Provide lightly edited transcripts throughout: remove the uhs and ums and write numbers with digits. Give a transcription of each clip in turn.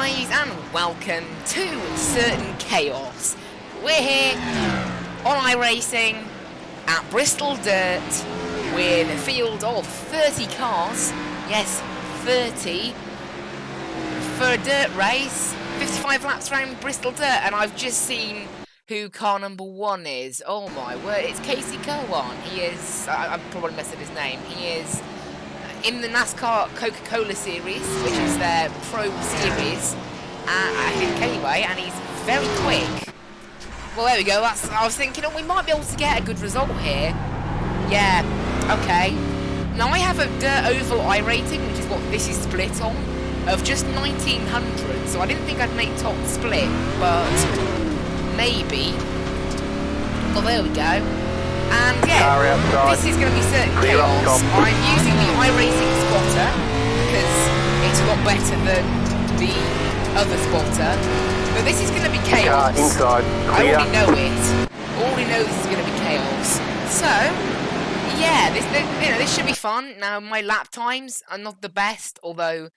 guys, and welcome to Certain Chaos. We're here on iRacing at Bristol Dirt with a field of 30 cars. Yes, 30 for a dirt race. 55 laps around Bristol Dirt, and I've just seen who car number 1 is. Oh my word, it's Casey Cowan. He is, I've probably messed up his name. He is in the NASCAR Coca-Cola series, which is their pro series, I think anyway, and he's very quick. Well, there we go. I was thinking, oh, we might be able to get a good result here. Yeah, okay. Now I have a dirt oval iRating, which is what this is split on, of just 1900, so I didn't think I'd make top split, but maybe. Well, there we go. And yeah, this is going to be Certain Chaos. I'm using the iRacing spotter because it's a lot better than the other spotter. But this is going to be chaos. Inside. I already know it. Already know this is going to be chaos. So yeah, this should be fun. Now my lap times are not the best, although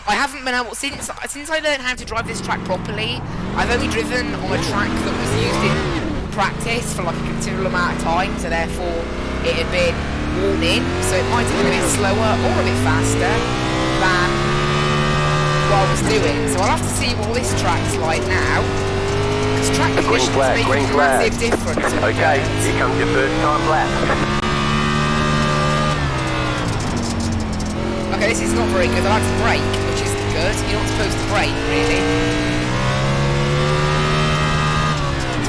I haven't been able since I learned how to drive this track properly. I've only driven on a track that was used in practice for like a considerable amount of time, so therefore it had been worn in, so it might have been a bit slower or a bit faster than what I was doing. So I'll have to see what this track's like now, because track conditions make a massive difference. Okay, here comes your first time lap. Okay, this is not very good. I like to brake, which isn't good. You're not supposed to brake, really.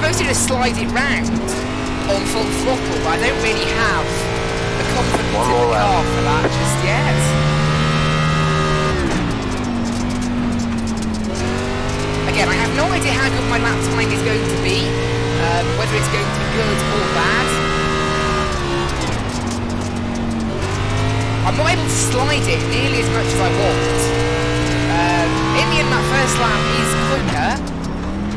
I'm supposed to just slide it round on full throttle, but I don't really have the confidence in the car for that just yet. Again, I have no idea how good my lap time is going to be, whether it's going to be good or bad. I'm not able to slide it nearly as much as I want. In the end, that first lap is quicker.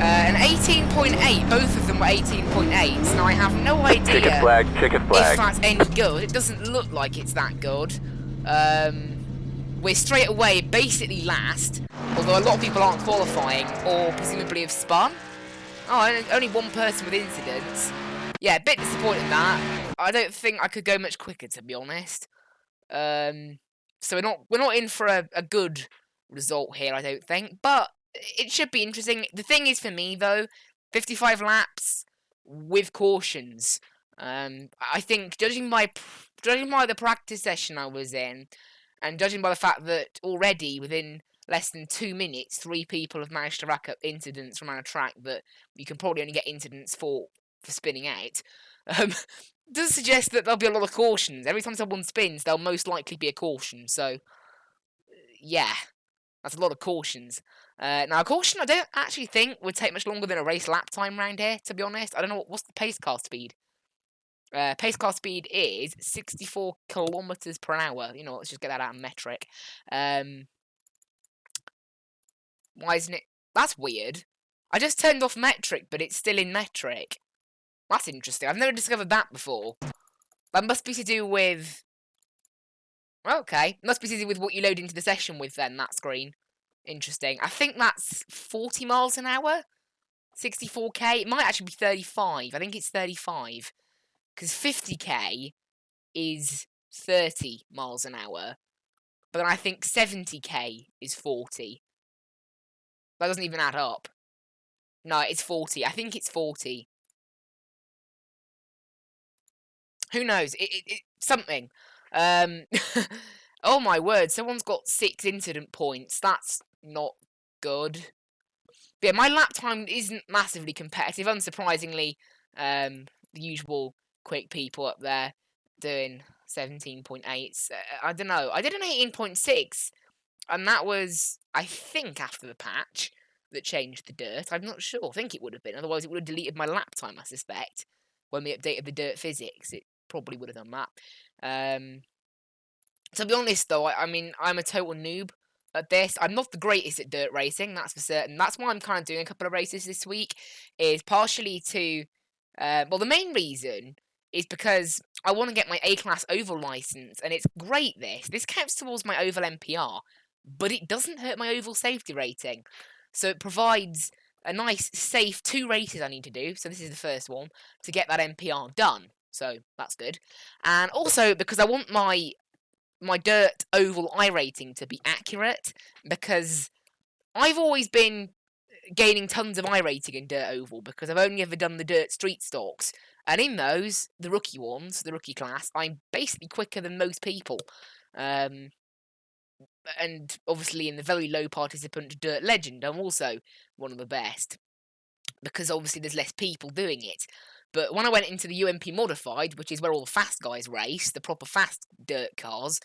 An 18.8, both of them were 18.8s. Now I have no idea Checkered flag. if that's any good. It doesn't look like it's that good. We're straight away basically last, although a lot of people aren't qualifying or presumably have spun. Oh, only one person with incidents. Yeah, a bit disappointed in that. I don't think I could go much quicker, to be honest. So we're not in for a good result here, I don't think, but it should be interesting. The thing is, for me though, 55 laps with cautions. I think judging by the practice session I was in, and judging by the fact that already within less than 2 minutes, 3 people have managed to rack up incidents from a track that you can probably only get incidents for spinning out. Does suggest that there'll be a lot of cautions. Every time someone spins, there'll most likely be a caution. So yeah, that's a lot of cautions. Now, a caution I don't actually think would take much longer than a race lap time around here, to be honest. I don't know, what's the pace car speed? Pace car speed is 64 kilometers per hour. You know, let's just get that out of metric. Why isn't it? That's weird. I just turned off metric, but it's still in metric. That's interesting. I've never discovered that before. That must be to do with... Okay, must be to do with what you load into the session with then, that screen. Interesting. I think that's 40 miles an hour? 64k? It might actually be 35. I think it's 35. Because 50k is 30 miles an hour. But then I think 70k is 40. That doesn't even add up. No, it's 40. I think it's 40. Who knows? Something. Oh my word, someone's got 6 incident points. That's not good. But yeah, my lap time isn't massively competitive, unsurprisingly. The usual quick people up there doing 17.8s. I don't know. I did an 18.6, and that was, I think, after the patch that changed the dirt. I'm not sure. I think it would have been. Otherwise, it would have deleted my lap time, I suspect. When we updated the dirt physics, it probably would have done that. To be honest, though, I mean, I'm a total noob at this. I'm not the greatest at dirt racing, that's for certain. That's why I'm kind of doing a couple of races this week, is partially to... well, the main reason is because I want to get my A-Class Oval license, and it's great, this. This counts towards my Oval MPR, but it doesn't hurt my overall safety rating. So it provides a nice, safe 2 races I need to do. So this is the first one to get that MPR done. So that's good. And also because I want my dirt oval iRating to be accurate, because I've always been gaining tons of iRating in dirt oval because I've only ever done the dirt street stocks, and in those, the rookie ones, the rookie class, I'm basically quicker than most people. And obviously in the very low participant dirt legend, I'm also one of the best, because obviously there's less people doing it. But when I went into the UMP modified, which is where all the fast guys race, the proper fast dirt cars,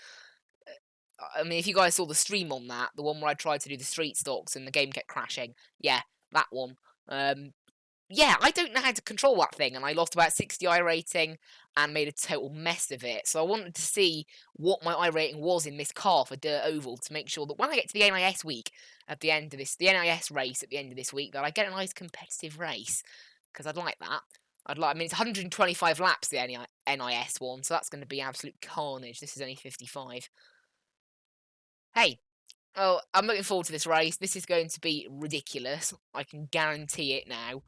I mean, if you guys saw the stream on that, the one where I tried to do the street stocks and the game kept crashing, yeah, that one. Yeah, I don't know how to control that thing, and I lost about 60 iRating and made a total mess of it. So I wanted to see what my iRating was in this car for Dirt Oval to make sure that when I get to the NIS week at the end of this, the NIS race at the end of this week, that I get a nice competitive race, because I'd like that. I mean, it's 125 laps, the NIS one, so that's going to be absolute carnage. This is only 55. Hey, oh, I'm looking forward to this race. This is going to be ridiculous. I can guarantee it now.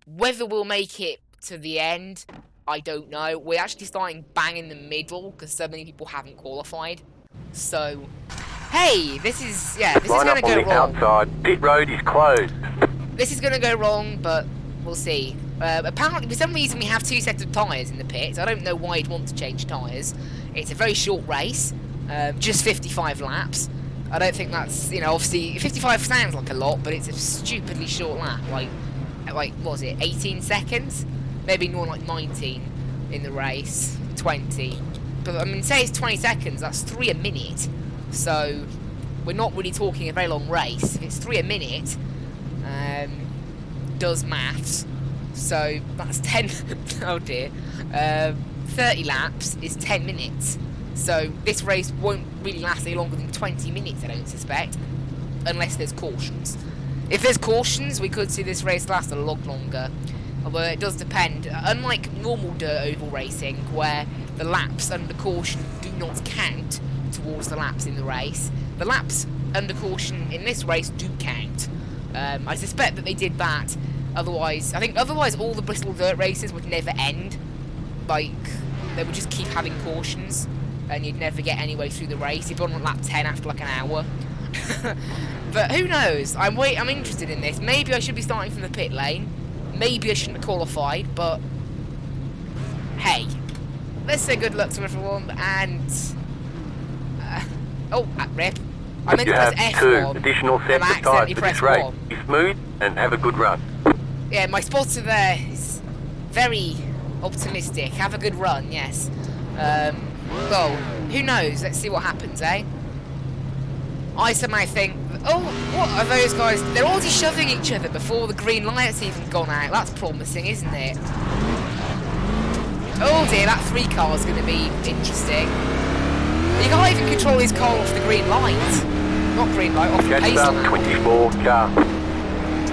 Whether we'll make it to the end, I don't know. We're actually starting bang in the middle because so many people haven't qualified. So, hey, this is going to go wrong. Outside. Pit road is closed. This is going to go wrong, but we'll see. Apparently, for some reason, we have 2 sets of tyres in the pits. I don't know why you'd want to change tyres. It's a very short race, just 55 laps. I don't think that's, obviously, 55 sounds like a lot, but it's a stupidly short lap. Like what was it, 18 seconds? Maybe more like 19 in the race, 20. But, I mean, say it's 20 seconds, that's 3 a minute. So, we're not really talking a very long race. If it's 3 a minute, does maths. So, that's 10, oh dear. 30 laps is 10 minutes. So, this race won't really last any longer than 20 minutes, I don't suspect. Unless there's cautions. If there's cautions, we could see this race last a lot longer. Although it does depend. Unlike normal dirt oval racing, where the laps under caution do not count towards the laps in the race, the laps under caution in this race do count. I suspect that they did that. Otherwise all the Bristol dirt races would never end. Like, they would just keep having cautions, and you'd never get anywhere through the race. You'd be on lap 10 after like an hour. But who knows? I'm interested in this. Maybe I should be starting from the pit lane. Maybe I shouldn't have qualified, but hey, let's say good luck to everyone. And rip. I meant to press F1. 2 additional sets of tyres for this race. Be smooth and have a good run. Yeah, my spotter there is very optimistic. Have a good run, yes. Well, who knows? Let's see what happens, eh? I somehow think, oh, what are those guys? They're already shoving each other before the green light's even gone out. That's promising, isn't it? Oh dear, that 3 car is going to be interesting. You can't even control his car off the green light. Not green light, off the pace lamp. 24 car.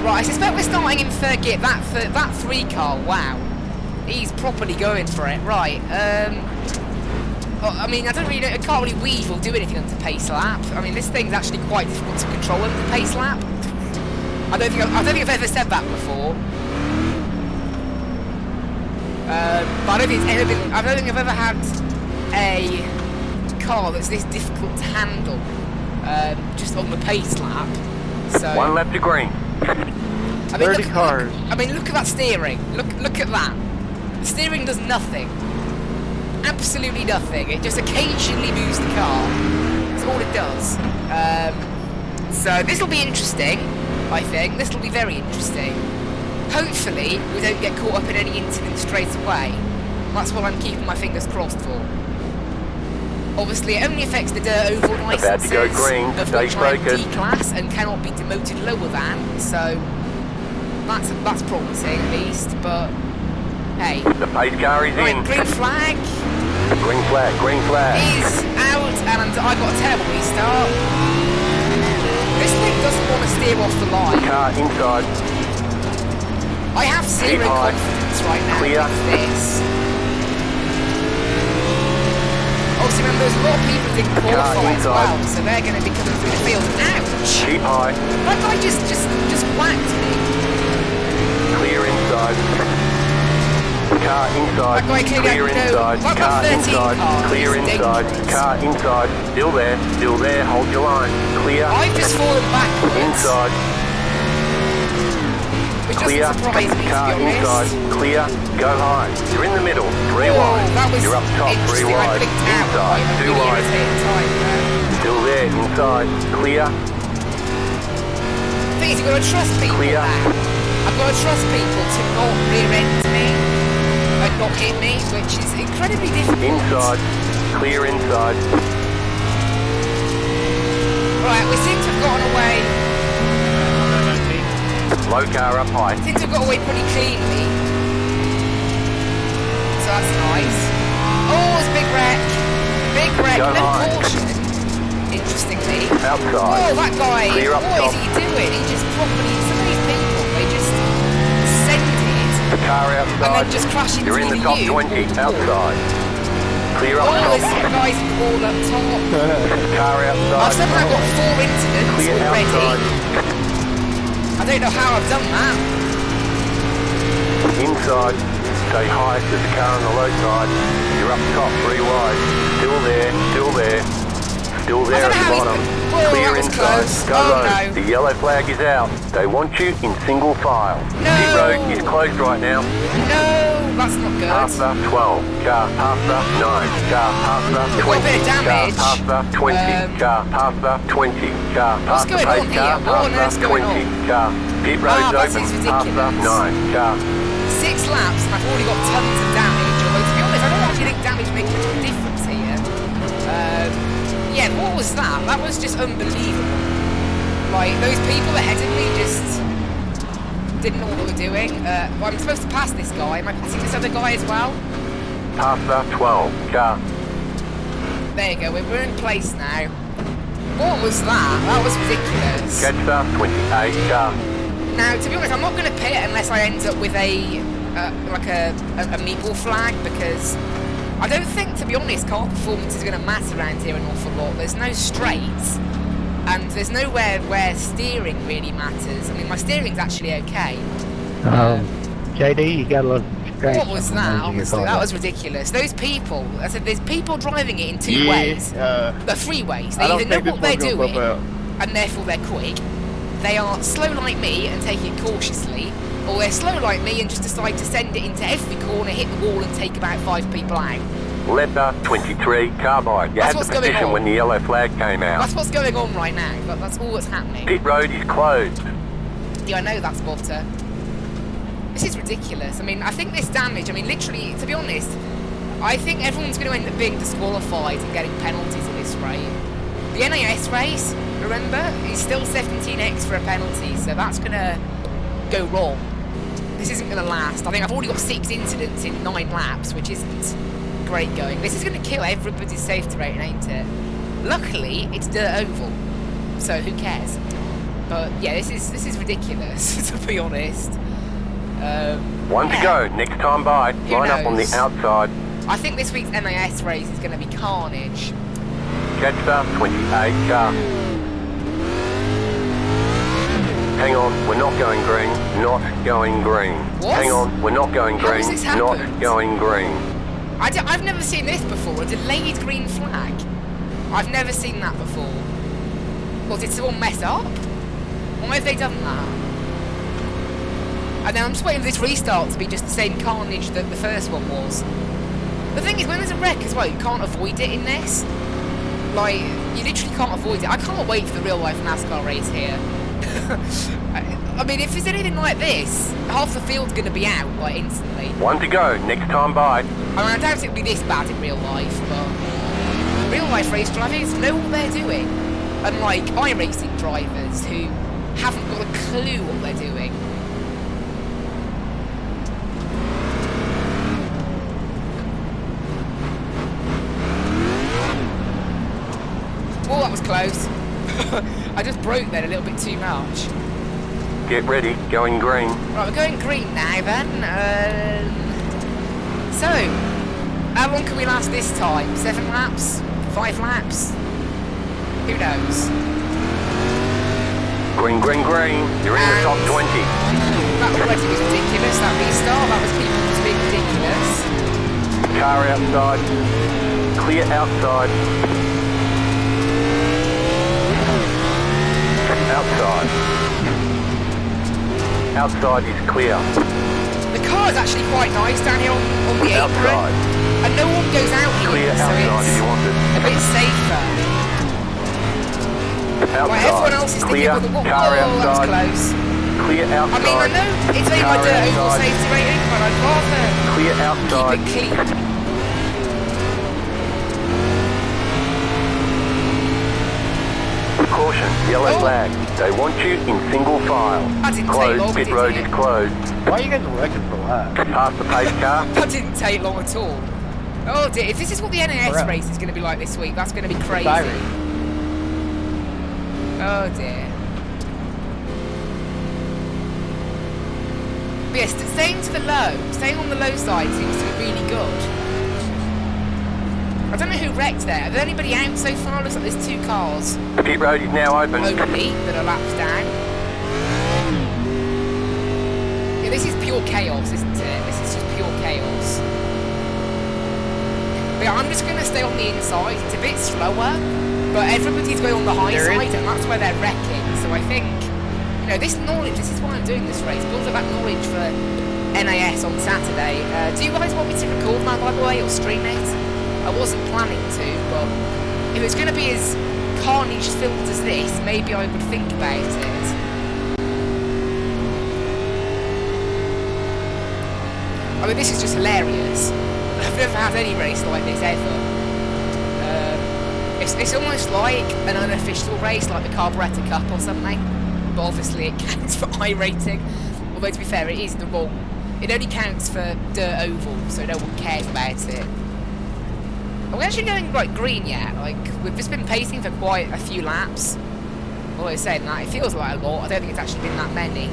Right, I suspect we're starting in 3rd gear. That 3 car, wow. He's properly going for it. Right, I mean, I can't really weave or do anything under pace lap. I mean, this thing's actually quite difficult to control under pace lap. I don't think I've ever said that before. But I don't think I've ever had a car that's this difficult to handle, just on the pace lap. So 1 lap to green. I mean, look at that steering. Look at that. The steering does nothing. Absolutely nothing. It just occasionally moves the car. That's all it does. So this will be interesting, I think. This will be very interesting. Hopefully, we don't get caught up in any incident straight away. That's what I'm keeping my fingers crossed for. Obviously, it only affects the dirt oval licenses, about to go green. of which I'm D-class and cannot be demoted lower than. So that's promising at least. But hey, the pace car is in. Green flag. Green flag. He's out, and I got a terrible restart. This thing doesn't want to steer off the line. Car inside. I have zero confidence right now with this. Oh, also remember there's a lot of people who didn't qualify as well, so they're going to be coming through the field. Ouch! Keep high. That guy just whacked me. Clear inside. Car inside. That guy Clear inside. Car inside. Clear inside. Car inside. Still there. Still there. Hold your line. Clear. I've just fallen backwards. Inside. Which Clear. doesn't surprise me, Car to be inside. honest. Clear. Go high. You're in the middle. 3 Whoa, wide. that was You're up top. 3 interesting. I wide. blinked out. Inside. I'm 2 really wide. irritated time there. Still there. Inside. Clear. The thing is, you've got to trust people Clear. now. I've got to trust people to not rear-end me and not hit me, which is incredibly difficult. Inside. Clear inside. Right, we seem to have gotten away. Low car up high. Seem to have got away pretty cleanly. So that's nice. Oh, it's a big wreck. Big wreck. Go No high. caution. Interestingly. Outside. Oh, that guy. Clear up What top. is he doing? He just properly. Some of these people, they just send it Car and outside. then just crash into You're in the top either you 20. or the wall. Outside. Clear up Oh, there's top. some guys all up top. Car I've outside. somehow got 4 incidents Clear already. outside. I don't know how I've done that. Inside. Stay high. There's a car on the low side. You're up top. 3 wide. Still there. Still there. Still there I at don't the know how bottom. he's... Whoa, Clear that was inside. close. Go Oh, low. no. The yellow flag is out. They want you in single file. No. Pit road is closed right now. No, that's not good. Pasta 12. Car pasta 9. Car pasta 20. got a bit of damage. Car pasta 20. Car pasta 20. Car What's pasta going on 8. here? Car What on earth's pasta going 20. on? Car pit road's that open. is Pasta ridiculous. 9. Car 6 laps and I've already got tons of damage. Although to be honest, I don't actually think damage makes much of a difference here. Yeah, what was that? That was just unbelievable. Like, those people ahead of me just didn't know what they were doing. Well, I'm supposed to pass this guy. Am I passing this other guy as well? pasta 12. Car. There you go, we're in place now. What was that? That was ridiculous. Catcher 28. Car. Now, to be honest, I'm not going to pit unless I end up with a meatball flag, because I don't think, to be honest, car performance is going to matter around here an awful lot. There's no straights, and there's nowhere where steering really matters. I mean, my steering's actually okay. JD, you got a little... What was that? Honestly, that was ridiculous. Those people, I said, there's people driving it in 2 ways. The 3 ways. They either know what they're doing, and therefore they're quick. They are slow like me and take it cautiously, or they're slow like me and just decide to send it into every corner, hit the wall, and take about 5 people out. Letter 23. Carbide. You had the position when the yellow flag came out. That's what's going on right now. That's all that's happening. Pit road is closed. Yeah, I know that, spotter. This is ridiculous. I mean, I think this damage, I mean, literally, to be honest, I think everyone's going to end up being disqualified and getting penalties at this rate. The NAS race, remember, is still 17x for a penalty, so that's going to go wrong. This isn't going to last. I think I've already got 6 incidents in 9 laps, which isn't great going. This is going to kill everybody's safety rating, ain't it? Luckily, it's dirt oval, so who cares? But yeah, this is ridiculous, to be honest. One to go. Next time by. Line up on the knows? outside. I think this week's NAS race is going to be Carnage. Catcher 28. Car. Hang on. We're not going green. Not going green. What? Hang on. We're not going How green. has this Not happened? going green. I've never seen this before, a delayed green flag. I've never seen that before. Well, did someone mess up? Why have they done that? And then I'm just waiting for this restart to be just the same carnage that the first one was. The thing is, when there's a wreck as well, you can't avoid it in this. Like, you literally can't avoid it. I can't wait for the real-life NASCAR race here. I mean, if it's anything like this, half the field's going to be out, like, instantly. One to go. Next time by. I mean, I doubt it'll be this bad in real life, but real-life race drivers know what they're doing. Unlike iRacing drivers who haven't got a clue what they're doing. Oh, that was close. I just broke there a little bit too much. Get ready. Going green. Right, we're going green now then. So, How long can we last this time? 7 laps? 5 laps? Who knows? Green, green, green. You're in the top 20. That already was ridiculous, that restart. That was people just being ridiculous. Car outside. Clear outside. Outside. Outside is clear. The car is actually quite nice down here on the apron. Outside. And no one goes out here, Clear so outside if you want it. it's a bit safer. Outside. Right, everyone else is Clear. thinking, well, Car that was outside. close. Clear outside. I mean, I know it's only my Car dirt overall outside. safety rating, but I'd rather Clear outside. keep it clean. Caution, yellow flag. They want you in single file. That didn't take Closed, long, pit did road it? is closed. Why are you guys working for that? Past the pace car. That didn't take long at all. Oh dear, if this is what the NAS Correct. race is going to be like this week, that's going to be crazy. Siren. Oh dear. But yes, staying to the low, staying on the low side seems to be really good. I don't know who wrecked there. Is there anybody out so far? Looks like there's 2 cars Pit road is now open. only that are laps down. Yeah, this is pure chaos, isn't it? This is just pure chaos. But yeah, I'm just going to stay on the inside. It's a bit slower, but everybody's going on the high There side, is- and that's where they're wrecking. So I think, you know, this knowledge, this is why I'm doing this race. Build up that knowledge for NAS on Saturday. Do you guys want me to record that, by the way, or stream it? I wasn't planning to, but if it's going to be as Carnage filled as this, maybe I would think about it. I mean, this is just hilarious. I've never had any race like this ever. It's almost like an unofficial race, like the Carburettor Cup or something. But obviously it counts for iRacing. Although to be fair, it is the wrong. It only counts for dirt oval, so no one cares about it. Are we actually going like green yet? Like, we've just been pacing for quite a few laps. Although saying that, it feels like a lot. I don't think it's actually been that many.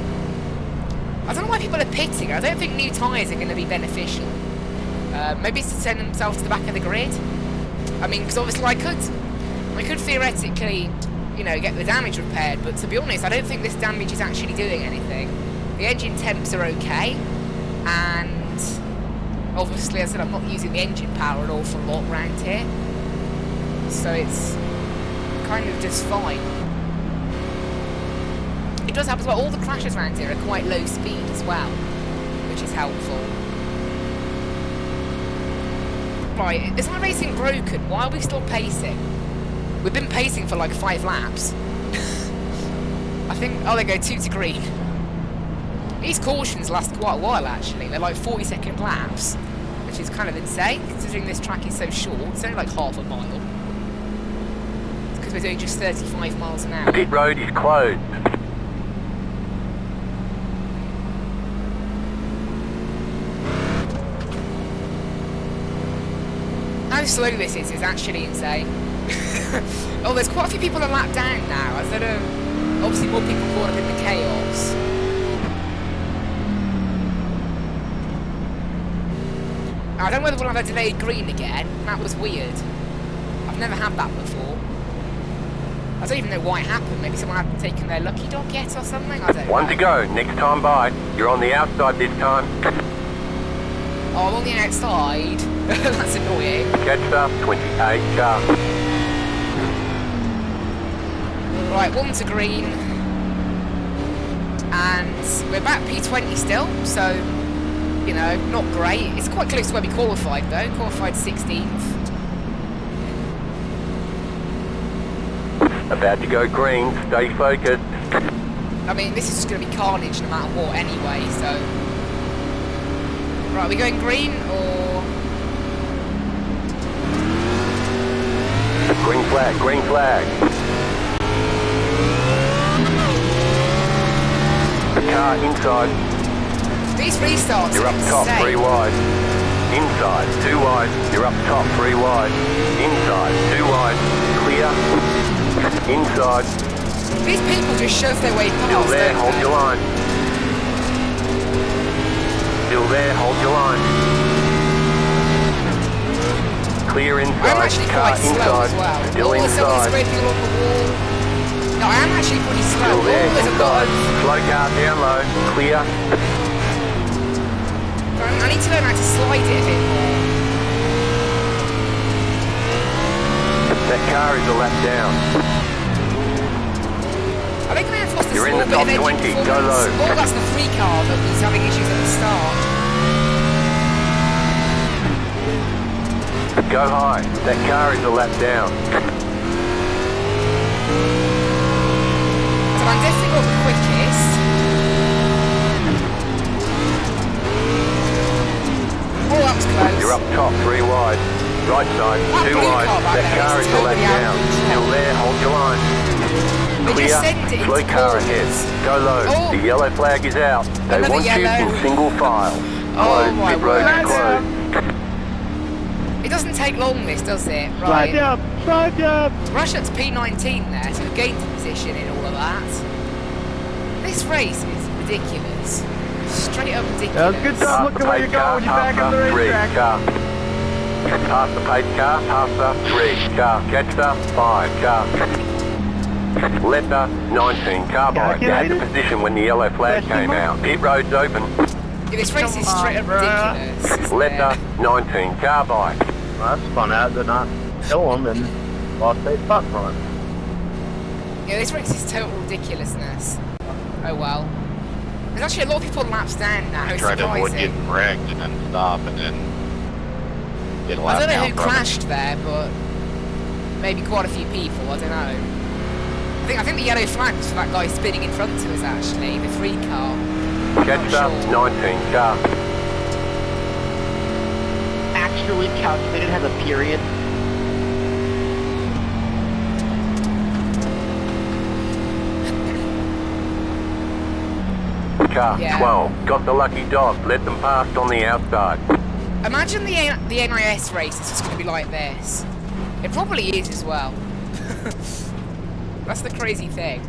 I don't know why people are pitting. I don't think new tyres are going to be beneficial. Maybe it's to send themselves to the back of the grid. I mean, because obviously I could theoretically, you know, get the damage repaired. But to be honest, I don't think this damage is actually doing anything. The engine temps are okay, and obviously, as I said, I'm not using the engine power an awful lot around here, so it's kind of just fine. It does happen as well. All the crashes around here are quite low speed as well, which is helpful. Right, is iRacing broken? Why are we still pacing? We've been pacing for like 5 laps. I think, oh, they go 2 to green. These cautions last quite a while, actually. They're like 40-second laps, which is kind of insane, considering this track is so short. It's only like half a mile. It's because we're doing just 35 miles an hour. Pit road is closed. How slow this is actually insane. Oh, there's quite a few people a lap down now. I said, obviously more people caught up in the chaos. I don't know whether we'll have a delayed green again. That was weird. I've never had that before. I don't even know why it happened. Maybe someone hadn't taken their lucky dog yet or something. I don't know. 1 to go. Next time by. You're on the outside this time. Oh, I'm on the outside. That's annoying. Catch up. 28 car. Right, 1 to green. And we're back P20 still, so, you know, not great. It's quite close to where we qualified, though. Qualified 16th. About to go green. Stay focused. I mean, this is just going to be carnage no matter what anyway, so... Right, are we going green, or... Green flag. Green flag. The car inside. These restarts You're are up top. 3 insane. wide. Inside. 2 wide. You're up top. 3 wide. Inside. 2 wide. Clear. Inside. These people just shove their way past, Still there, don't hold they? your line. Still there, hold your line. Clear I am inside. actually Car quite slow as well. inside. Still Oh, there's someone inside. scraping along the wall. No, I am actually pretty slow. Still there. Oh, there's a lot Inside. of... Slow car down low. Clear. I need to learn how to slide it a bit more. That car is a lap down. I think I have lost a You're in small the bit top of engine 20, go performance. low. Oh, that's the free car that was having issues at the start. Go high. That car is a lap down. So I'm definitely not the quickest. Oh, that was close. You're up top, 3 wide. Right side, That 2 blue wide. car back That there car is is a lap totally out down. of control. Still there, hold your line. They Clear. just sent it Slow into car corners. ahead. Go low. Oh. The yellow flag is out. They Another want you yellow. in single file. Oh Closed. my Pit road word. is closed. It doesn't take long, this, does it? Slide Right. down, slide down. Rush up to P19 there, so we've gained the position in all of that. This race is ridiculous. Straight up ridiculous. Good job Past looking the where you're pace car, going when you're back past on the the 3 racetrack. car. Past the pace car, past the 3 car. Catch the 5 car. Letter 19 car by. You had the position when the yellow flag came out. Pit road's open. Yeah, this race is Come on, straight up bruh. ridiculous. isn't Letter it? 19 car by. Well, that's spun out to not kill him and lost 8 spots on him. Yeah, this race is total ridiculousness. Oh well. There's actually a lot of people on laps down now. It's Try to avoid surprising. getting wrecked and then stop and then get a I lap don't know down who from it. crashed there, but maybe quite a few people. I don't know. I think the yellow flag was for that guy spinning in front of us. Actually, the 3 car. Catch Not the sure. 19 car. Actually calculated has a period. Car Yeah. 12. Got the lucky dog. Let them past on the outside. Imagine the NIS race is just going to be like this. It probably is as well. That's the crazy thing.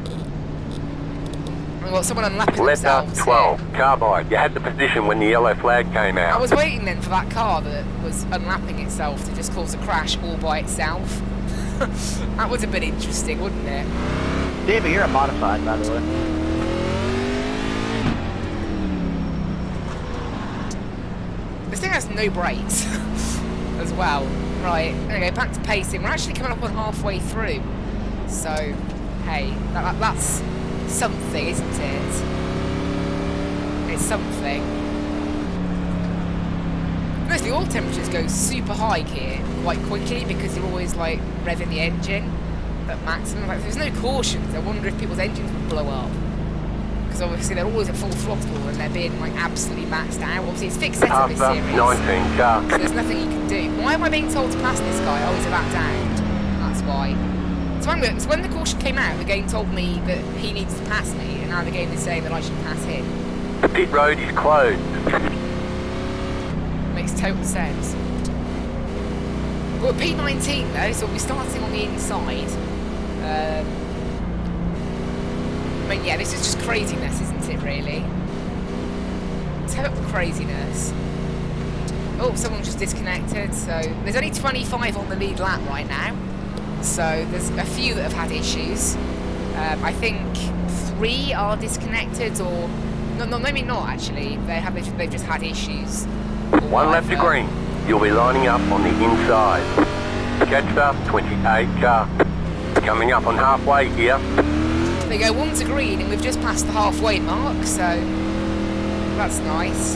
We've got someone unlapping Letter themselves 12. here. Car by. You had the position when the yellow flag came I out. was waiting then for that car that was unlapping itself to just cause a crash all by itself. That was a bit interesting, wouldn't it? David, you're a modified, by the way. This thing has no brakes as well. Right, okay, back to pacing. We're actually coming up on halfway through. So, hey, that's something, isn't it? It's something. Notice the oil temperatures go super high here quite quickly because you're always like revving the engine at maximum. Like, if there's no cautions, I wonder if people's engines would blow up. Because obviously they're always at full throttle and they're being like absolutely maxed out. Obviously it's fixed setup this After series. 19 car. So there's nothing you can do. Why am I being told to pass this guy? Oh, he's a lap down. That's why. So when the caution came out, the game told me that he needs to pass me, and now the game is saying that I should pass him. The pit road is closed. Makes total sense. We're at P19 though, so we'll be starting on the inside. I mean, yeah, this is just craziness, isn't it, really? Total craziness. Oh, someone just disconnected, so there's only 25 on the lead lap right now. So there's a few that have had issues. I think 3 are disconnected, or no, maybe not actually. They've just had issues. or One lap to whatever. green. You'll be lining up on the inside. Catch the 28 car. Coming up on halfway here. They go 1 to green, and we've just passed the halfway mark, so that's nice.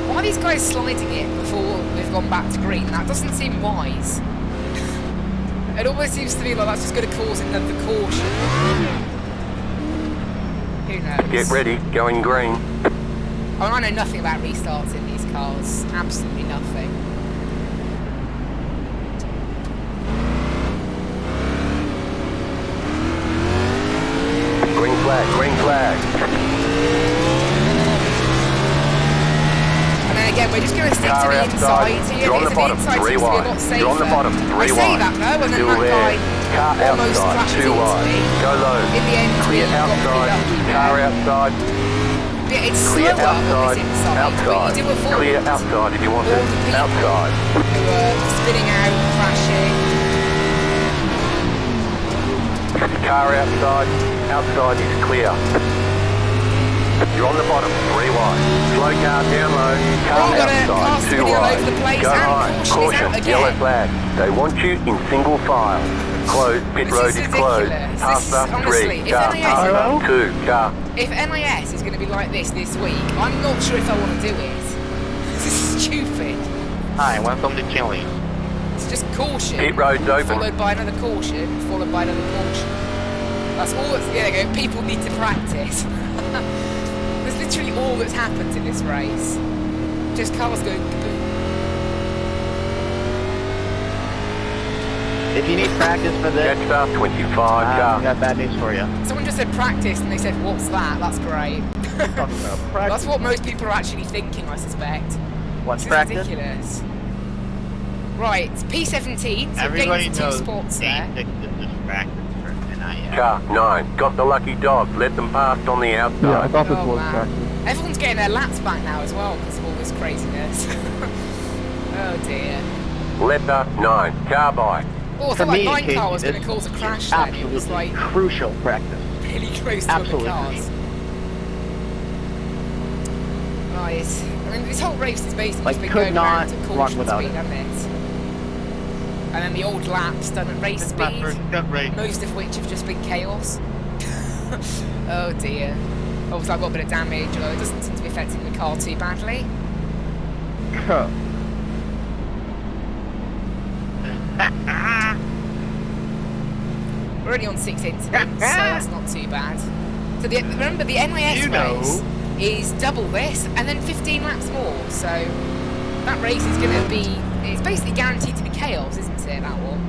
Why are these guys sliding it before we've gone back to green? That doesn't seem wise. It almost seems to me like that's just going to cause another caution. Who knows? Get ready. Going green. I mean, I know nothing about restarts in these cars. Absolutely nothing. Green flag. Green flag. And then again, we're just going to stick to Car the outside. inside here. You're on the because bottom. the inside 3 seems to be a wide. lot safer. You're on the bottom. 3 I say wide. that though, and then Still that there. guy Car almost outside. crashes 2 into wide. me. Go low. In the end, Clear we got pretty outside. lucky there. Car outside. It's Clear slower on outside, this inside, outside. but you do avoid Clear outside if you want all it. the people Outside. who are spinning out, crashing. Car outside. Outside is clear. You're on the bottom, 3 wide. Slow car down low. Car Oh, got it. Car's outside, 2 spinning all wide. over the place, Go and high. caution is Caution, out again. yellow flag. They want you in single file. Closed, pit This road is is closed. ridiculous. Passer, This is- honestly, 3. if Car, NAS passer, 2. Car. If NAS is going to be like this week, I'm not sure if I want to do it. This is stupid. Hi, welcome to Chile. It's just caution. Pit road's open. Followed by another caution, followed by another caution. That's all that's, there you go, people need to practice. That's literally all that's happened in this race. Just cars going kaboom. If you need practice for this, Catch up, 25. I Car. got bad news for you. Someone just said practice and they said, what's that? That's great. That's what most people are actually thinking, I suspect. What's This is practice? ridiculous. Right, it's P17, so Everybody gains 2 knows spots there. this is practice for NIS. Car, 9. Got the lucky dog. Let them past on the outside. Yeah, I thought this Oh, was man. practice. Everyone's getting their laps back now as well because of all this craziness. Oh dear. Letter 9. Car by. Oh, I For thought like me, 9 car Casey, was going to this cause a is crash then. It was absolutely like crucial practice. really close to Absolutely other cars. Right. I mean, this whole race is basically Like, just been could going not around to run caution without speed, it. hasn't it? And then the old laps done at race This is my speed, first cut race. most of which have just been chaos. Oh dear. Obviously I've got a bit of damage, although it doesn't seem to be affecting the car too badly. We're only on 6 incidents, so that's not too bad. So remember, the NAS You know. race is double this, and then 15 laps more, so that race is going to be, it's basically guaranteed to be chaos, isn't it, that one?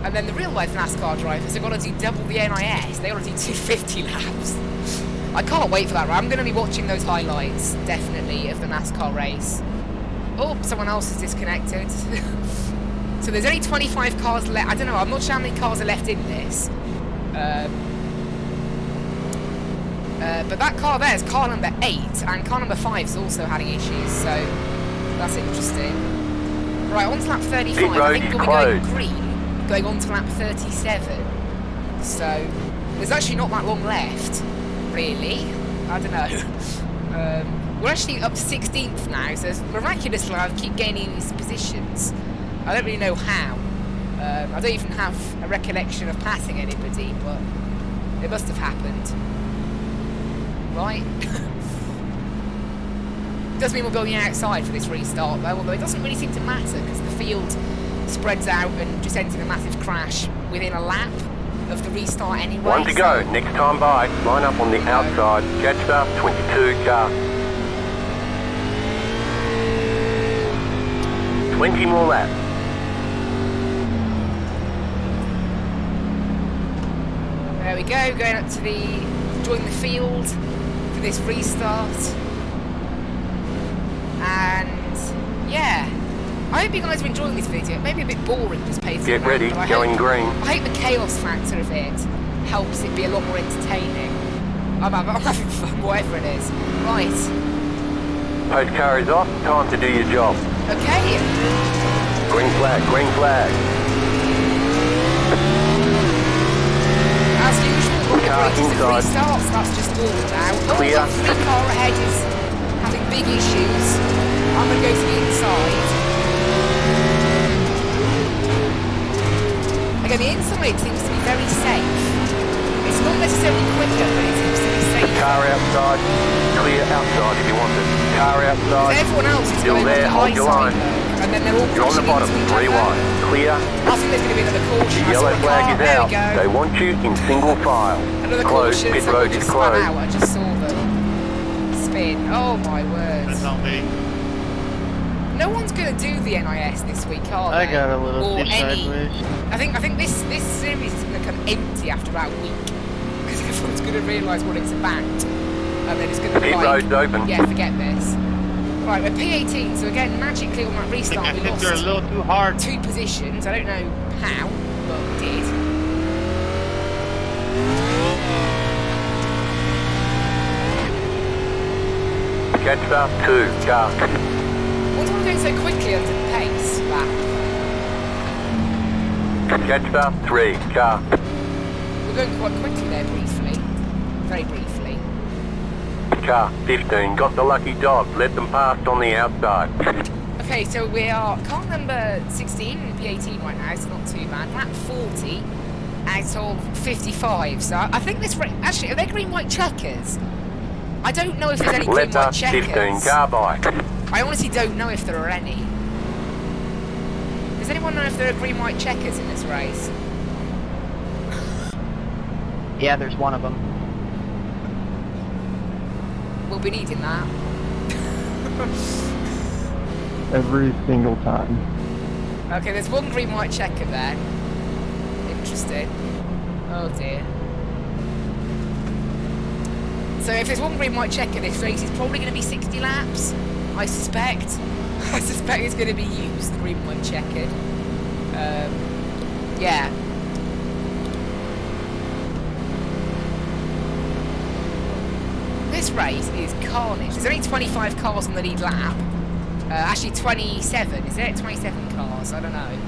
And then the real-life NASCAR drivers have got to do double the NIS, they've got to do 250 laps. I can't wait for that. I'm going to be watching those highlights, definitely, of the NASCAR race. Oh, someone else is disconnected. So there's only 25 cars left. I don't know, I'm not sure how many cars are left in this. But that car there is car number 8, and car number 5 is also having issues, so that's interesting. Right, on to lap 35. Pit road I think is we'll be going closed. green, going on to lap 37. So there's actually not that long left, really. I don't know. We're actually up to 16th now, so miraculously I keep gaining these positions. I don't really know how. I don't even have a recollection of passing anybody, but it must have happened. Right? Does mean we're going outside for this restart though, although it doesn't really seem to matter because the field spreads out and just ends in a massive crash within a lap of the restart anyway. 1 to go. Next time by. Line up on the outside. Catch up, 22. Car. 20 more laps. There we go, going up to join the field for this restart. And yeah, I hope you guys are enjoying this video. It may be a bit boring just pacing Get around, ready. but Going green. I hope the chaos factor of it helps it be a lot more entertaining. I'm having fun, whatever it is. Right, Post car is off. Time to do your job. okay. Green flag. Green flag. As usual, the Car bridges of inside. restarts, that's just all now. Clear. Oh, 3 car ahead is having big issues. I'm going to go to the inside. Again, the inside seems to be very safe. It's not necessarily quicker, but it seems to be safe. Car outside. Clear outside if you want it. Car outside. Everyone else is Still going there. on the Hold high your side, line. though, and then they're all You're on the crashing bottom. into each 3 other. wide. Clear. I think there's going to be another caution. The I saw yellow a flag car. is There out. we go. They want you in single file. Another Closed. caution. Pit Someone road is just spun closed. out. I just saw them spin. Oh my words. That's not me. No one's going to do the NIS this week, are they? I got a little Or bit any. sideways. I think this series is going to come empty after about a week because everyone's going to realise what it's about, and then it's going to be Pit like, road's open. yeah, forget this. Right, we're P18, so again, magically on that I think restart I we hit her a lost little too hard. 2 positions. I don't know how, but we did. catch the 2 car. Why do I go so quickly under pace lap? Catch the 3 car. We're going quite quickly there briefly. Very briefly. Car 15 got the lucky dog, let them past on the outside. Okay, so we are car number 16 in P18 right now, it's not too bad. Lap 40 out of 55, so I think this... Actually, are there green-white checkers? I don't know if there's any Let green-white the checkers. 15 car by. I honestly don't know if there are any. Does anyone know if there are green-white checkers in this race? Yeah, there's one of them. We'll be needing that. Every single time. Okay, there's one green-white checker there. Interesting. Oh dear. So if there's one green-white checker, this race is probably going to be 60 laps, I suspect. I suspect it's going to be used, the green-white checkered. Yeah. This race is Carnage. There's only 25 cars on the lead lap. Actually 27, is it? 27 cars, I don't know.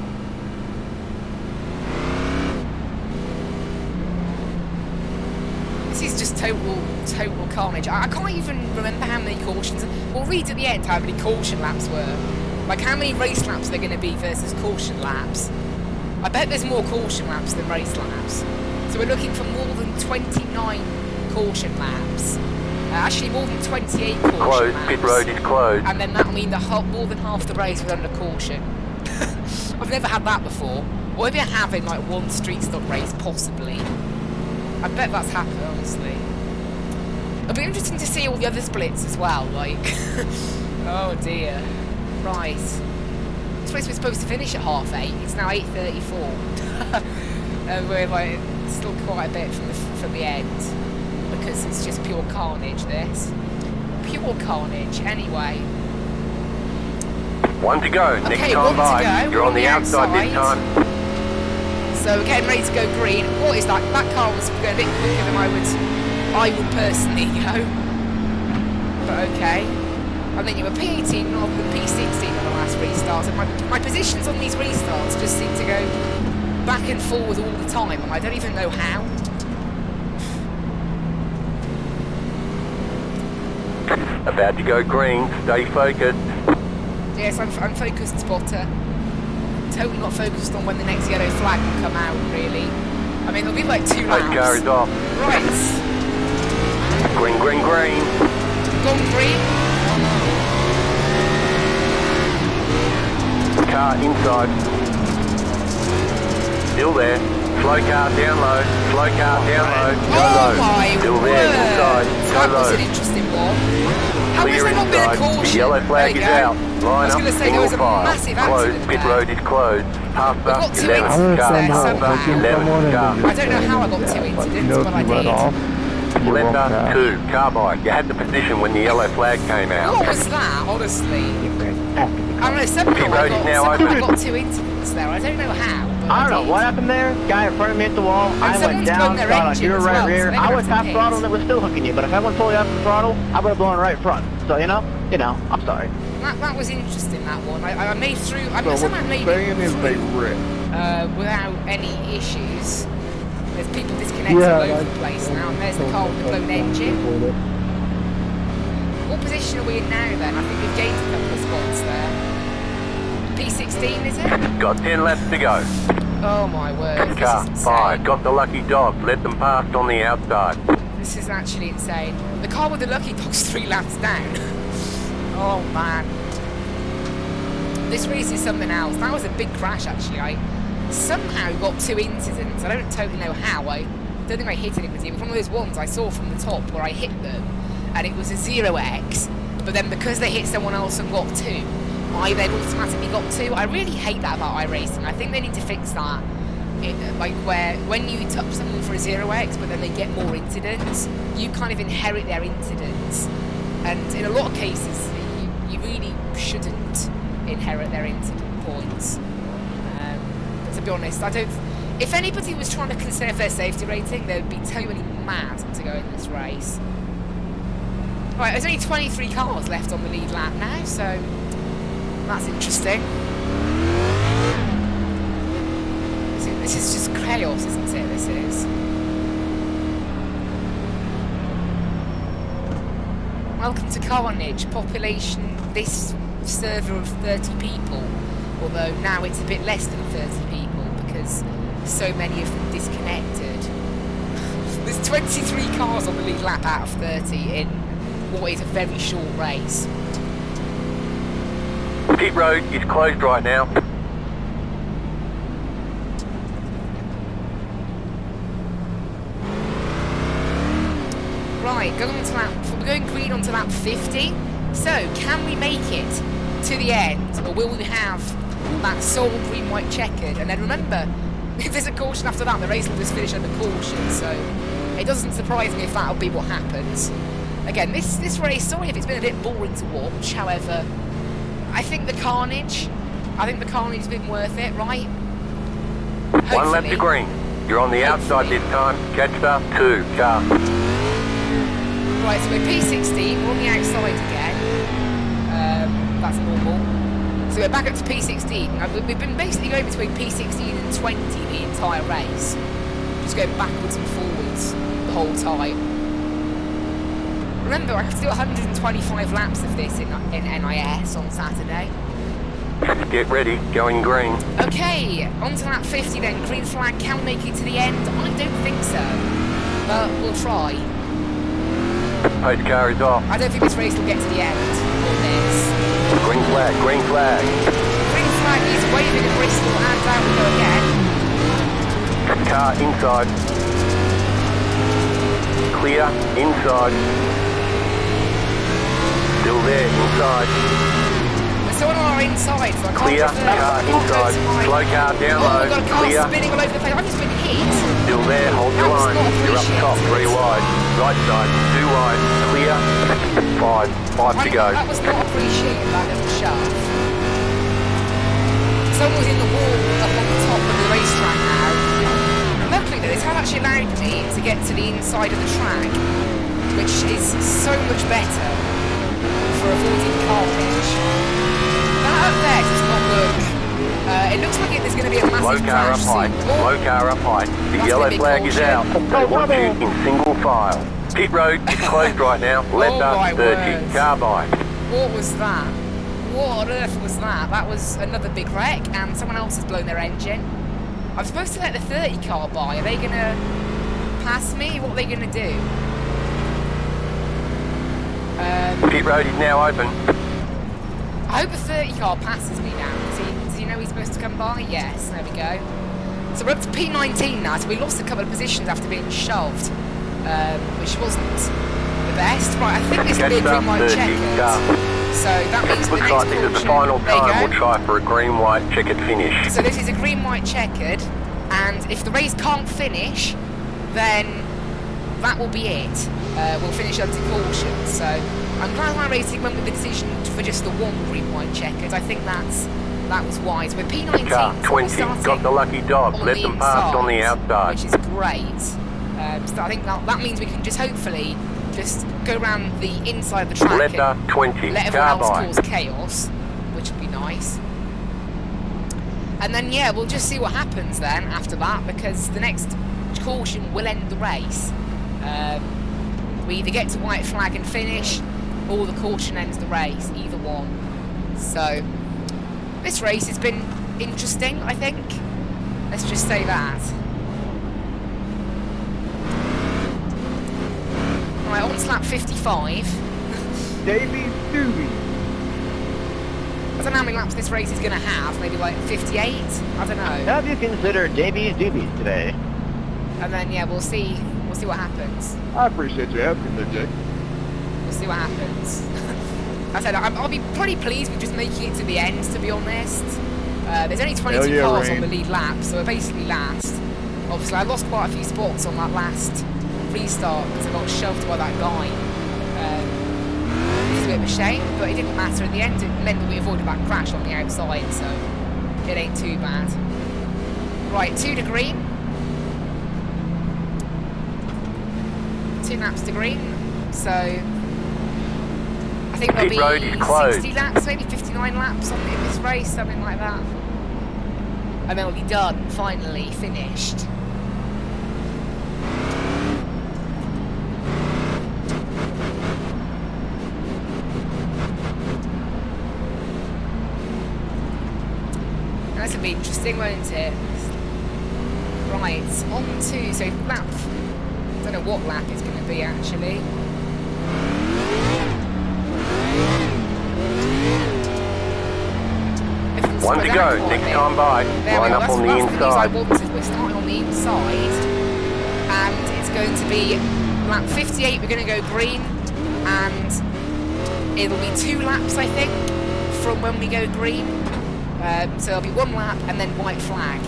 This is just total carnage. I can't even remember how many cautions. We'll read at the end how many caution laps were. Like how many race laps they're going to be versus caution laps. I bet there's more caution laps than race laps. So we're looking for more than 29 caution laps. Actually, more than 28 caution Closed, laps. pit road is closed. And then that'll mean more than half the race was under caution. I've never had that before. Or maybe I have in like one street stock race, possibly. I bet that's happened, honestly. It'll be interesting to see all the other splits as well, like... oh dear. Right. This race was supposed to finish at 8:30. It's now 8:34. And we're like still quite a bit from the end. Because it's just pure carnage, this. Pure carnage, anyway. 1 to go, next Okay, time 1 to by. go. You're on the outside this time. So we're getting ready to go green. What is that? That car was going a bit quicker than I would personally go. But okay. And then you were P18 rather than P16 on the last restarts. And my positions on these restarts just seem to go back and forward all the time, and I don't even know how. About to go green, stay focused. Yes, I'm focused, spotter. Totally not focused on when the next yellow flag will come out, really. I mean, there'll be like 2 laps. Post car is off. Right. Green, green, green. Gone green. Car inside. Still there. Slow car down low. Slow car down low. Go Oh low. my Still word. there inside. That Go was low. an interesting one. How has Clear there not been a inside. caution? The yellow flag There is you go. out. Line was up, gonna say, there was a single file. massive Closed, accident pit there. road is closed. Past got the 2 I 11th don't car. understand how somehow. fucking someone 11th car. into I don't know how I got 2 incidents, but I did. Lender 2, car by. You had the position when the yellow flag came out. What was that, honestly? I don't know, somehow Pit road is now I open. got 2 incidents there. I don't know how. But I don't know did. what happened there. Guy in front of me at the wall. I went someone's blown down, their saw engine your as right well, rear. so they I got was some half hits. throttle and it was still hooking you. But if I went fully off the throttle, I would have blown right front. So you know, I'm sorry. That was interesting, that one. I made through. I So somehow what made you're it saying is they through rip. without any issues. There's people disconnected Yeah, all over the place now, and there's the car with the blown engine. What position are we in now then? I think we've gained a couple of spots there. P16 is it? Got 10 laps to go. Oh my word, this Car is insane. 5, got the lucky dog. Let them past on the outside. This is actually insane. The car with the lucky dog's 3 laps down. Oh man. This race is something else. That was a big crash actually. I somehow got 2 incidents. I don't totally know how. I don't think I hit anybody. It was one of those ones I saw from the top where I hit them and it was a 0x, but then because they hit someone else and got 2, I then automatically got 2. I really hate that about iRacing. I think they need to fix that. Like where when you touch someone for a 0x but then they get more incidents, you kind of inherit their incidents. And in a lot of cases, you really shouldn't inherit their incident points. But to be honest, I don't... If anybody was trying to conserve their safety rating, they would be totally mad to go in this race. Right, there's only 23 cars left on the lead lap now, so that's interesting. This is just chaos, isn't it? This is. Welcome to Carnage. Population, this server of 30 people. Although now it's a bit less than 30 people because so many of them disconnected. There's 23 cars on the lead lap out of 30 in what is a very short race. Pit road is closed right now. Right, we're going green onto lap 50. So, can we make it to the end, or will we have that sole green-white checkered? And then remember, if there's a caution after that, the race will just finish under caution. So, it doesn't surprise me if that'll be what happens. Again, this race, sorry if it's been a bit boring to watch. However, I think the Carnage has been worth it, right? Hopefully. One lap to green. You're on the outside this time. Catch the 2 car. Right, so we're P16, we're on the outside again. That's normal. So we're back up to P16. Now, we've been basically going between P16 and 20 the entire race. Just going backwards and forwards the whole time. Remember, I have to do 125 laps of this in NIS on Saturday. Get ready, going green. Okay, on to lap 50 then. Green flag, can we make it to the end? I don't think so, but we'll try. Pace car is off. I don't think this race will get to the end on this. Green flag, green flag. Green flag is waving at Bristol and down we go again. Car inside. Clear, inside. Still there, inside. There's someone on our inside, so I can't Clear, car inside. Slow car down low. We've got a car Clear. spinning all over the place. I've just been hit. Still there, hold your That was line. not You're up top, 3 wide. Right side, 2 wide. Clear. 5 to go. That was not appreciated, that little shove. Someone was in the wall up on the top of the racetrack now. Luckily though, this has actually allowed me to get to the inside of the track, which is so much better for avoiding carnage. That up there does not look... it looks like there's going to be a Low massive car up crash high. soon. Low car up high. The That's yellow a big flag is caution. out. They want you in single file. Pit road is closed right now. Left my up 30. words. Car by. What was that? What on earth was that? That was another big wreck, and someone else has blown their engine. I'm supposed to let the 30 car by. Are they going to pass me? What are they going to do? Pit road is now open. I hope the 30 car passes me now. Does he know he's supposed to come by? Yes, there we go. So we're up to P19 now, so we lost a couple of positions after being shoved, which wasn't the best. Right, I think this will be a green-white checkered. So that means the Looks next like this is the final There you time go. we'll try for a green-white checkered finish. So this is a green-white checkered, and if the race can't finish, then that will be it. We'll finish under caution. So I'm glad iRacing went with the decision for just the one green-white checkered. I think that was wise. We're P19, Car so we're 20 starting got the lucky dog. on Let the them pass on the inside, outside. which is great. So I think that means we can just hopefully just go around the inside of the track Letter and 20. let Car everyone by. else cause chaos, which would be nice. And then, yeah, we'll just see what happens then after that, because the next caution will end the race. We either get to white flag and finish, or the caution ends the race, either one. So, this race has been interesting, I think. Let's just say that. Right, on to lap 55. Davey Doobie. I don't know how many laps this race is going to have, maybe like 58? I don't know. Have you considered Davies Doobies today? And then, yeah, we'll see what happens. I appreciate you asking there, Jake. We'll see what happens. I said, I'll be pretty pleased with just making it to the end, to be honest. There's only 22 cars on the lead lap, so we're basically last. Obviously, I lost quite a few spots on that last restart because I got shoved by that guy. It's a bit of a shame, but it didn't matter in the end. It meant that we avoided that crash on the outside, so it ain't too bad. Right, 2 to green. 2 laps to green, so I think there'll Pit road is be closed. 60 laps, maybe 59 laps in this race, something like that. And then we'll be done, finally, finished. That's going to be interesting, won't it? Right, on to, so lap, I don't know what lap it's going to be actually. One to go, next time by. Line up on the that's the news I inside. wanted. We're starting on the inside, and it's going to be lap 58, we're going to go green, and it'll be 2 laps, I think, from when we go green. So there'll be 1 lap and then white flag.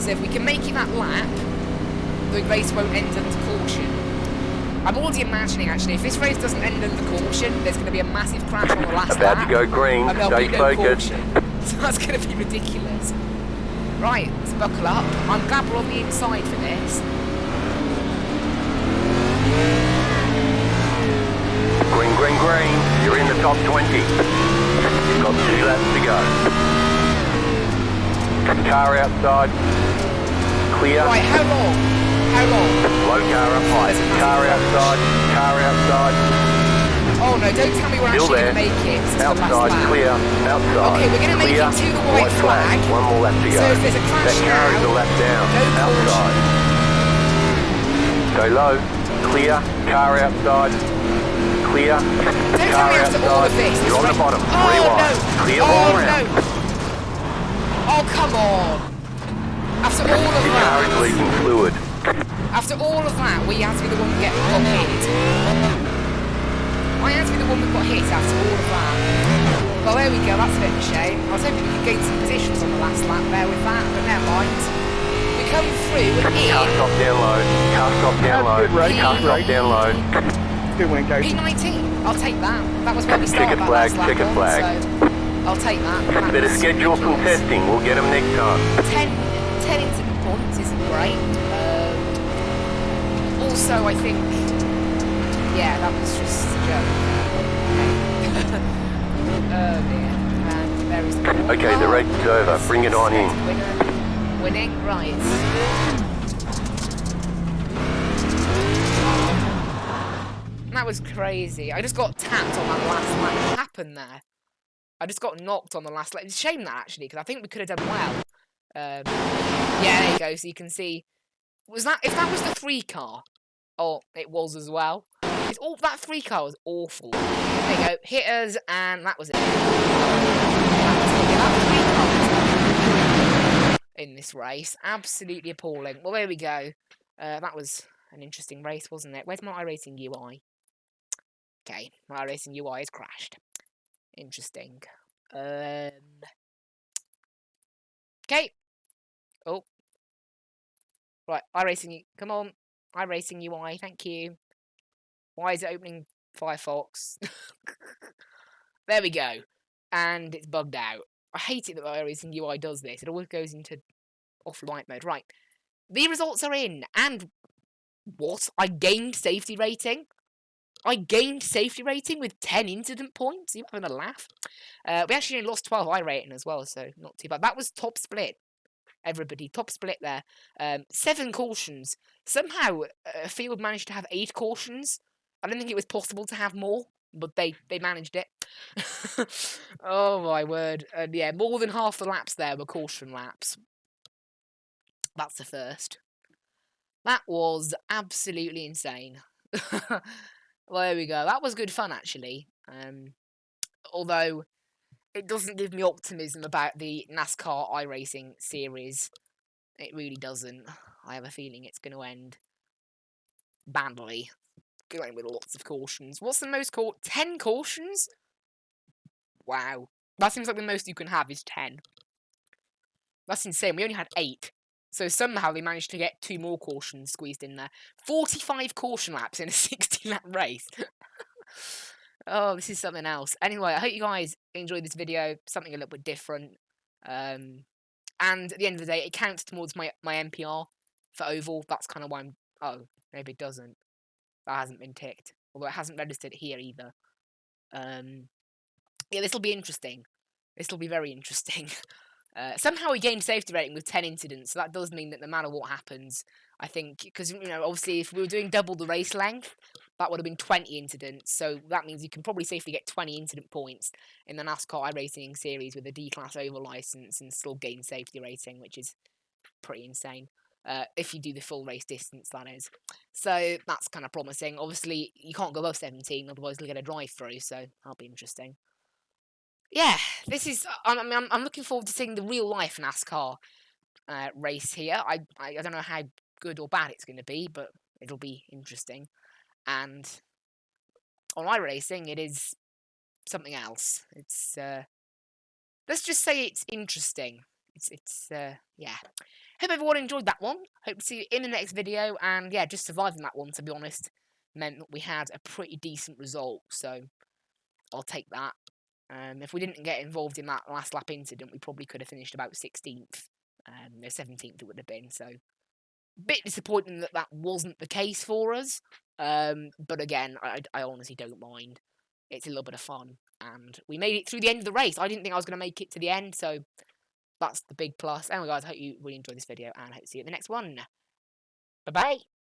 So if we can make it that lap, the race won't end under caution. I'm already imagining, actually, if this race doesn't end under caution, there's going to be a massive crash on the last lap. About to go green, And there'll stay be no focused. caution. So that's going to be ridiculous. Right, let's buckle up. I'm glad we're on the inside for this. Green, green, green. You're in the top 20. You've got 2 laps to go. Car outside. Clear. Right, how long? How long? Low car up high. Car outside. Car outside. Oh no, don't tell me we're Still actually there. going to make it to the last Outside. lap. Clear. Outside. Okay, we're going to make Clear. it to the white flag. 1 more lap to go. So if there's a crash that car is now, a lap down. no caution. Outside. Go low. Clear. Car outside. Clear. Don't tell Car me after all outside. of this. You're on the bottom. Oh 3 no! wide. Clear Oh all no! around. Oh come on! After all of Your car is that, leaking fluid. after all of that, we had to be the one that got hit. I had to be the one that got hit after all of that. Well, there we go. That's a bit of a shame. I was hoping we could gain some positions on the last lap there with that, but never mind. We come through Car in stop down low. Car stop down low. Good race. Car stop down low. Good win, Casey. P19. I'll take that. That was where we Checker started that flag, last lap checker on, flag. so I'll take that. That Better was schedule some ridiculous. testing. We'll get them next time. 10 incident points isn't great. Also, I think, yeah, that was just a joke. Oh dear. And there is the ball. Okay, the race is over. Bring it on in. Winning, right. That was crazy. I just got tapped on that last lap. What happened there? I just got knocked on the last lap. It's a shame that, actually, because I think we could have done well. Yeah, there you go. So you can see, was that, if that was the 3 car? Oh, it was as well. It's all, that 3 car was awful. There you go, hitters, and that was it. That was in this race, absolutely appalling. Well, there we go. That was an interesting race, wasn't it? Where's my iRacing UI? Okay, my iRacing UI has crashed. Interesting. Okay. Oh. Right, iRacing, come on. iRacing UI, thank you. Why is it opening Firefox? There we go. And it's bugged out. I hate it that iRacing UI does this. It always goes into off-light mode. Right. The results are in. And what? I gained safety rating? I gained safety rating with 10 incident points? Are you having a laugh? We actually only lost 12 iRating as well, so not too bad. That was top split. Everybody, top split there. 7 cautions. Somehow, a field managed to have 8 cautions. I don't think it was possible to have more, but they managed it. Oh my word. And yeah, more than half the laps there were caution laps. That's the first. That was absolutely insane. Well, there we go. That was good fun, actually. Although, it doesn't give me optimism about the NASCAR iRacing series. It really doesn't. I have a feeling it's going to end badly. Going with lots of cautions. What's the most 10 cautions? Wow. That seems like the most you can have is 10. That's insane. We only had 8. So somehow they managed to get 2 more cautions squeezed in there. 45 caution laps in a 60-lap race. Oh, this is something else. Anyway, I hope you guys enjoyed this video. Something a little bit different. And at the end of the day, it counts towards my NPR for Oval. That's kind of why I'm... Oh, maybe it doesn't. That hasn't been ticked. Although it hasn't registered here either. yeah, this will be interesting. This will be very interesting. Somehow we gained safety rating with 10 incidents, so that does mean that no matter what happens, I think, because, you know, obviously if we were doing double the race length, that would have been 20 incidents, so that means you can probably safely get 20 incident points in the NASCAR iRacing series with a D-Class Oval license and still gain safety rating, which is pretty insane. If you do the full race distance, that is. So that's kind of promising. Obviously, you can't go above 17, otherwise you'll get a drive-through, so that'll be interesting. Yeah, this is. I'm looking forward to seeing the real life NASCAR race here. I don't know how good or bad it's going to be, but it'll be interesting. And on iRacing, it is something else. It's let's just say it's interesting. It's yeah. Hope everyone enjoyed that one. Hope to see you in the next video. And yeah, just surviving that one, to be honest, meant that we had a pretty decent result. So I'll take that. If we didn't get involved in that last lap incident, we probably could have finished about 16th. No, 17th it would have been. So, bit disappointing that that wasn't the case for us. But again, I honestly don't mind. It's a little bit of fun. And we made it through the end of the race. I didn't think I was going to make it to the end. So, that's the big plus. Anyway, guys, I hope you really enjoyed this video. And I hope to see you in the next one. Bye-bye.